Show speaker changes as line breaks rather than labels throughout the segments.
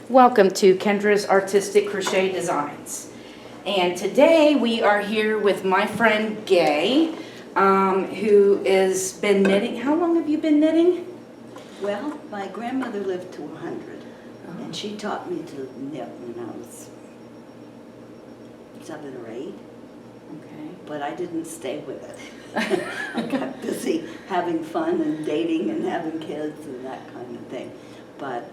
Welcome to Kendra's Artistic Crochet Designs. And today we are here with my friend Gay, who has been knitting. How long have you been knitting?
Well, my grandmother lived to 100, and she taught me to knit when I was 7 or 8,
Okay.
but I didn't stay with it. I got busy having fun and dating and having kids and that kind of thing. But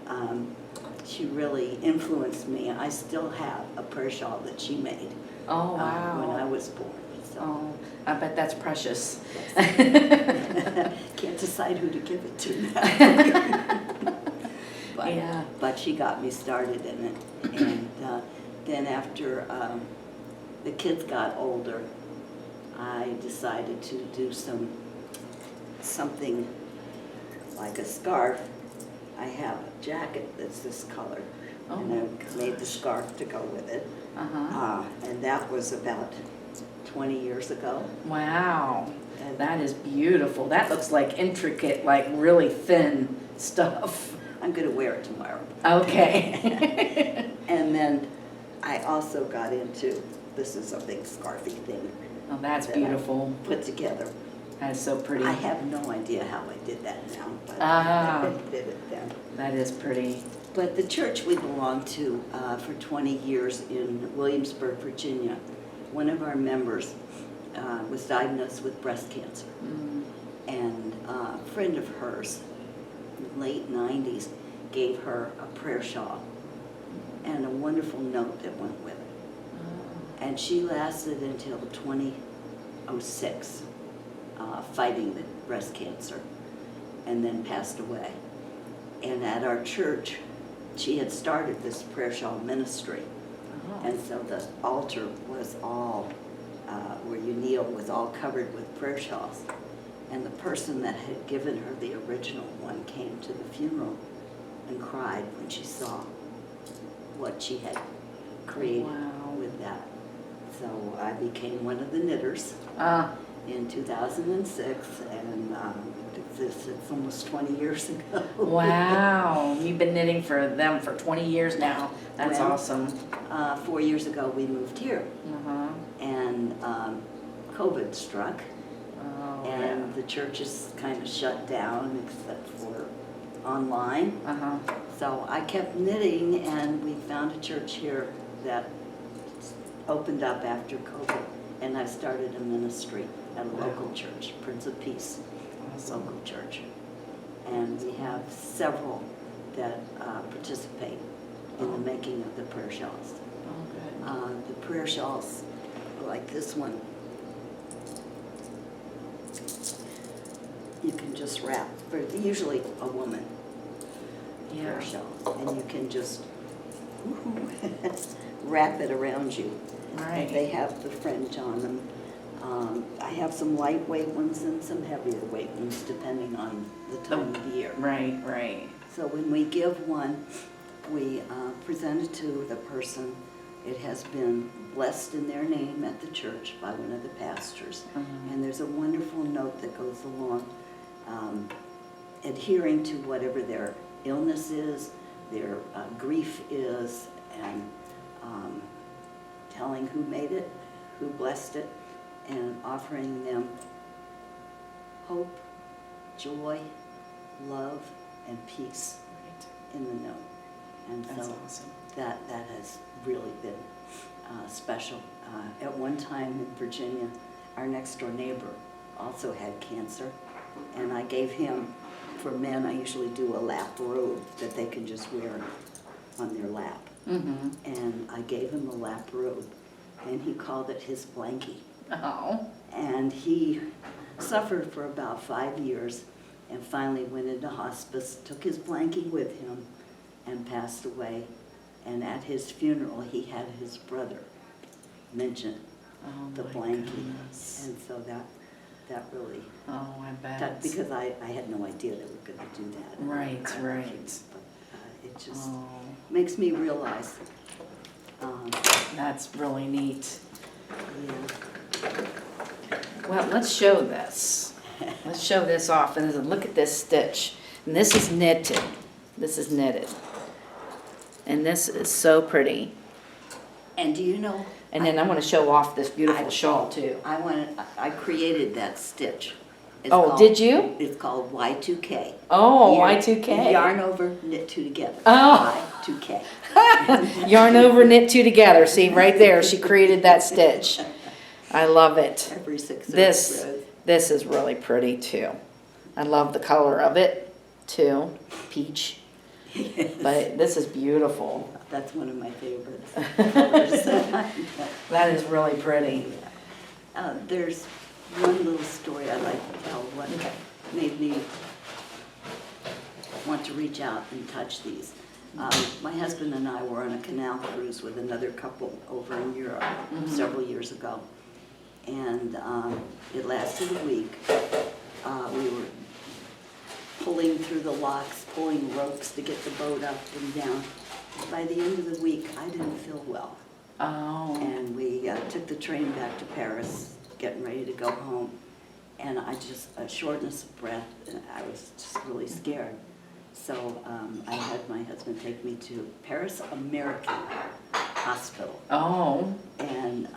she really influenced me. I still have a prayer shawl that she made
Oh, wow.
when I was born. So.
Oh, I bet that's precious.
Can't decide who to give it to now. But she got me started in it. And then after the kids got older, I decided to do something like a scarf. I have a jacket that's this color, and I made the scarf to go with it. And that was about 20 years ago.
Wow,
And
that is beautiful. That looks like intricate, like really thin stuff.
I'm going to wear it tomorrow.
Okay.
And then I also got into, this is a big scarfy thing.
Oh, that's
that
beautiful.
I put together.
That is so pretty.
I have no idea how I did that now, but
Ah.
I did it then.
That is pretty.
But the church we belonged to for 20 years in Williamsburg, Virginia, one of our members was diagnosed with breast cancer. And a friend of hers, in the late 90s, gave her a prayer shawl and a wonderful note that went with it. And she lasted until 2006, fighting the breast cancer, and then passed away. And at our church, she had started this prayer shawl ministry. And so the altar was all, where you kneel, was all covered with prayer shawls. And the person that had given her the original one came to the funeral and cried when she saw what she had created with that. So I became one of the knitters in 2006, and it's almost 20 years ago.
Wow, you've been knitting for them for 20 years now. That's
Well,
awesome.
4 years ago we moved here, and COVID struck, and the church is kind of shut down except for online. So I kept knitting, and we found a church here that opened up after COVID, and I started a ministry at a local church, Prince of Peace local church. And we have several that participate in the making of the prayer shawls. The prayer shawls, like this one, you can just wrap, for usually a woman prayer shawl, and you can just wrap it around you.
Right.
They have the fringe on them. I have some lightweight ones and some heavier weight ones, depending on the time of year.
Right, right.
So when we give one, we present it to the person. It has been blessed in their name at the church by one of the pastors. And there's a wonderful note that goes along, adhering to whatever their illness is, their grief is, and telling who made it, who blessed it, and offering them hope, joy, love, and peace in the note. And
That's
so
awesome.
that has really been special. At one time in Virginia, our next door neighbor also had cancer, and I gave him, for men, I usually do a lap robe that they can just wear on their lap. And I gave him a lap robe, and he called it his blankie. And he suffered for about 5 years, and finally went into hospice, took his blankie with him, and passed away. And at his funeral, he had his brother mention the blankie.
Goodness.
And so that really,
I bet.
because I had no idea they were going to do that.
Right.
But it just makes me realize.
That's really neat.
Yeah.
Well, let's show this. Let's show this off. And look at this stitch. And this is knitted. This is knitted. And this is so pretty.
And do you know?
And then I'm gonna show off this beautiful shawl too.
I created that stitch. It's
Oh,
called-
did you?
It's called Y2K.
Oh,
Yarn-
Y2K.
Yarn over, knit two together.
Oh.
Y2K.
Yarn over, knit two together. See, right there, she created that stitch. I love it.
Every 6
This,
rows.
this is really pretty too. I love the color of it too, peach. But this is beautiful.
That's one of my favorites. colors.
That is really pretty.
There's one little story I'd like to tell, what
Okay.
made me want to reach out and touch these. My husband and I were on a canal cruise with another couple over in Europe several years ago. And it lasted a week. We were pulling through the locks, pulling ropes to get the boat up and down. By the end of the week, I didn't feel well.
Oh.
And we took the train back to Paris, getting ready to go home. And I just, a shortness of breath, and I was just really scared. So I had my husband take me to Paris American Hospital.
Oh.
And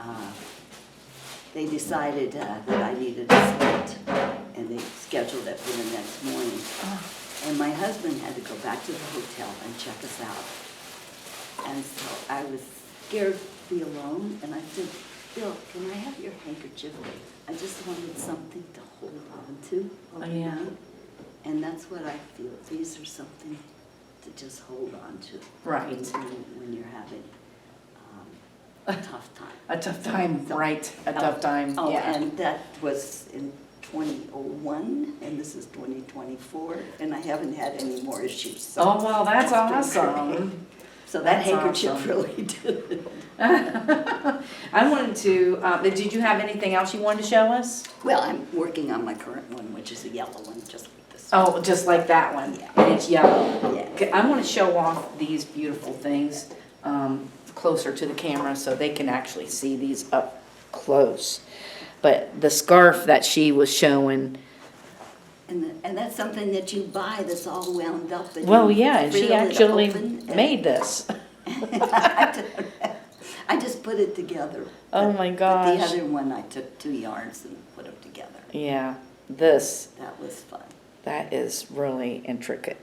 they decided that I needed a stent, and they scheduled it for the next morning. And my husband had to go back to the hotel and check us out. And so I was scared to be alone, and I said, Bill, can I have your handkerchief? I just wanted something to hold on to overnight.
Yeah.
And that's what I feel. These are something to just hold on to.
Right.
When you're having a tough time.
A tough time,
So-
right, a tough time,
Oh,
yeah.
and that was in 2001, and this is 2024, and I haven't had any more issues. So
Oh, well, that's
it's been great.
awesome.
So that
That's
handkerchief
awesome.
really did.
I wanted to, did you have anything else you wanted to show us?
Well, I'm working on my current one, which is a yellow one, just like this.
Oh, just like that one,
Yeah.
and it's yellow.
Yeah.
Okay, I want to show off these beautiful things closer to the camera so they can actually see these up close. But the scarf that she was showing,
And that's something that you buy that's all wound up. And
well,
you
yeah, and she
reel it
actually
open, and-
made this.
I just put it together.
Oh my
But
gosh.
the other one, I took 2 yarns and put them together.
Yeah, this,
That was fun.
that is really intricate.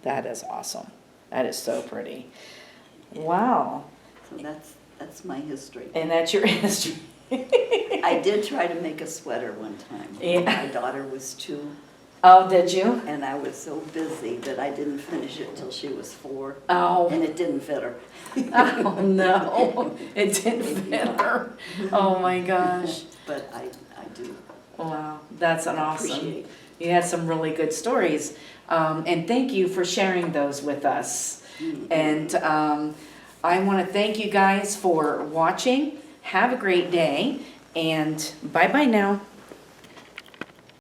That is awesome. That is so pretty. Wow.
So that's my history.
And that's your history.
I did try to make a sweater one time.
Yeah.
My daughter was 2,
Oh, did you?
and I was so busy that I didn't finish it till she was 4,
Oh.
and it didn't fit her.
Oh, no. It didn't fit her. Oh, my gosh.
But I do
Wow, that's an awesome.
appreciate.
You had some really good stories. And thank you for sharing those with us. And I want to thank you guys for watching. Have a great day. And bye-bye now.